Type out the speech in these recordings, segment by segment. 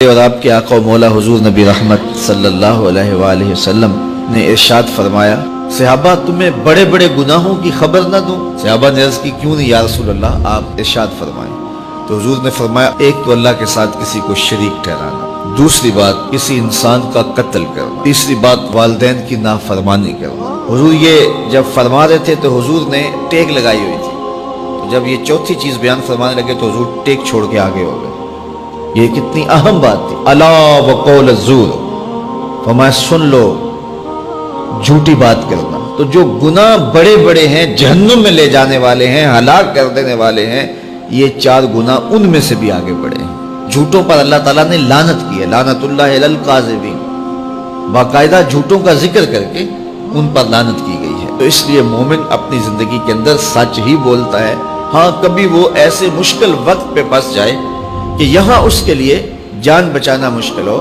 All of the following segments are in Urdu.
اور آپ کے آقا و مولا حضور نبی رحمت صلی اللہ علیہ وآلہ وسلم نے ارشاد فرمایا، صحابہ تمہیں بڑے بڑے گناہوں کی خبر نہ دوں؟ صحابہ نے عرض کی کیوں نہیں یا رسول اللہ، آپ ارشاد فرمائیں۔ تو حضور نے فرمایا، ایک تو اللہ کے ساتھ کسی کو شریک ٹھہرانا، دوسری بات کسی انسان کا قتل کرنا، تیسری بات والدین کی نافرمانی کرنا۔ حضور یہ جب فرما رہے تھے تو حضور نے ٹیک لگائی ہوئی تھی، تو جب یہ چوتھی چیز بیان فرمانے لگے تو حضور ٹیک چھوڑ کے آگے ہو گئے۔ یہ کتنی اہم بات تھی، الا وقول الزور، فرمایا سن لو جھوٹی بات کرنا۔ تو جو گناہ بڑے بڑے ہیں، جہنم میں لے جانے والے ہیں، ہلاک کر دینے والے ہیں، یہ چار گناہ ان میں سے بھی آگے بڑھے ہیں۔ جھوٹوں پر اللہ تعالیٰ نے لعنت کی ہے، لعنت اللہ علی الکاذبین، باقاعدہ جھوٹوں کا ذکر کر کے ان پر لعنت کی گئی ہے۔ تو اس لیے مومن اپنی زندگی کے اندر سچ ہی بولتا ہے۔ ہاں کبھی وہ ایسے مشکل وقت پہ پھنس جائے کہ یہاں اس کے لیے جان بچانا مشکل ہو،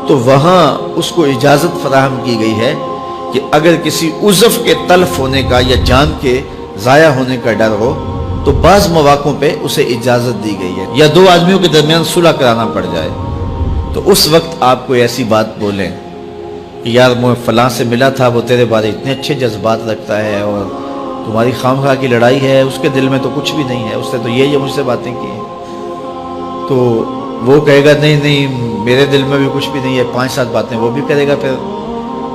تو وہاں اس کو اجازت فراہم کی گئی ہے کہ اگر کسی عضو کے تلف ہونے کا یا جان کے ضائع ہونے کا ڈر ہو تو بعض مواقعوں پہ اسے اجازت دی گئی ہے، یا دو آدمیوں کے درمیان صلح کرانا پڑ جائے تو اس وقت آپ کو ایسی بات بولیں کہ یار میں فلاں سے ملا تھا، وہ تیرے بارے اتنے اچھے جذبات رکھتا ہے، اور تمہاری خواہ کی لڑائی ہے، اس کے دل میں تو کچھ بھی نہیں ہے، اس نے تو یہ مجھ سے باتیں کی ہیں۔ تو وہ کہے گا نہیں نہیں میرے دل میں بھی کچھ بھی نہیں ہے، 5-7 باتیں وہ بھی کرے گا، پھر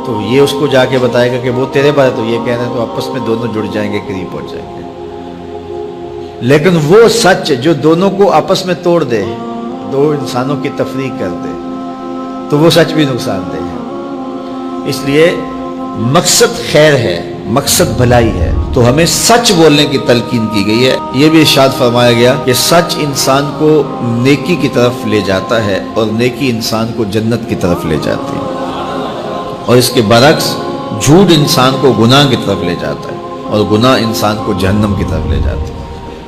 تو یہ اس کو جا کے بتائے گا کہ وہ تیرے بارے تو یہ کہہ رہے ہیں، تو آپس میں دونوں جڑ جائیں گے، قریب پہنچ جائیں گے۔ لیکن وہ سچ جو دونوں کو آپس میں توڑ دے، دو انسانوں کی تفریق کر دے، تو وہ سچ بھی نقصان دہ ہے۔ اس لیے مقصد خیر ہے، مقصد بھلائی ہے، تو ہمیں سچ بولنے کی تلقین کی گئی ہے۔ یہ بھی ارشاد فرمایا گیا کہ سچ انسان کو نیکی کی طرف لے جاتا ہے اور نیکی انسان کو جنت کی طرف لے جاتی ہے، اور اس کے برعکس جھوٹ انسان کو گناہ کی طرف لے جاتا ہے اور گناہ انسان کو جہنم کی طرف لے جاتی ہے۔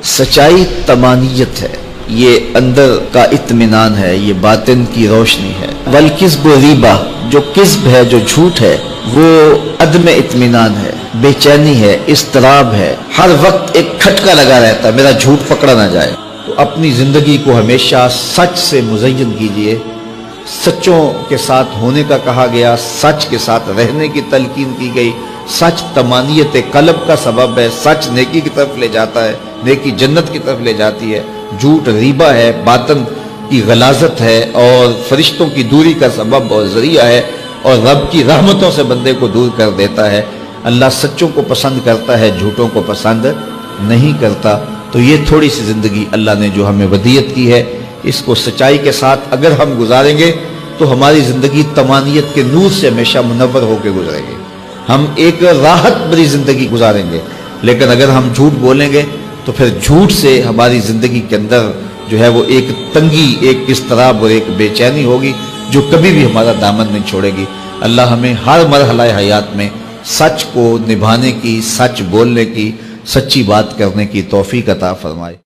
سچائی طمانیت ہے، یہ اندر کا اطمینان ہے، یہ باطن کی روشنی ہے۔ والکذب ریبہ، جو کذب ہے، جو جھوٹ ہے، وہ عدم اطمینان ہے، بے چینی ہے، اضطراب ہے، ہر وقت ایک کھٹکا لگا رہتا ہے میرا جھوٹ پکڑا نہ جائے۔ تو اپنی زندگی کو ہمیشہ سچ سے مزین کیجئے، سچوں کے ساتھ ہونے کا کہا گیا، سچ کے ساتھ رہنے کی تلقین کی گئی۔ سچ طمانیت قلب کا سبب ہے، سچ نیکی کی طرف لے جاتا ہے، نیکی جنت کی طرف لے جاتی ہے۔ جھوٹ ریبہ ہے، باطن کی غلاظت ہے اور فرشتوں کی دوری کا سبب اور ذریعہ ہے، اور رب کی رحمتوں سے بندے کو دور کر دیتا ہے۔ اللہ سچوں کو پسند کرتا ہے، جھوٹوں کو پسند نہیں کرتا۔ تو یہ تھوڑی سی زندگی اللہ نے جو ہمیں ودیت کی ہے، اس کو سچائی کے ساتھ اگر ہم گزاریں گے تو ہماری زندگی طمانیت کے نور سے ہمیشہ منور ہو کے گزرے گی، ہم ایک راحت بھری زندگی گزاریں گے۔ لیکن اگر ہم جھوٹ بولیں گے تو پھر جھوٹ سے ہماری زندگی کے اندر جو ہے وہ ایک تنگی، ایک اضطراب اور ایک بے چینی ہوگی جو کبھی بھی ہمارا دامن نہیں چھوڑے گی۔ اللہ ہمیں ہر مرحلہ حیات میں سچ کو نبھانے کی، سچ بولنے کی، سچی بات کرنے کی توفیق عطا فرمائے۔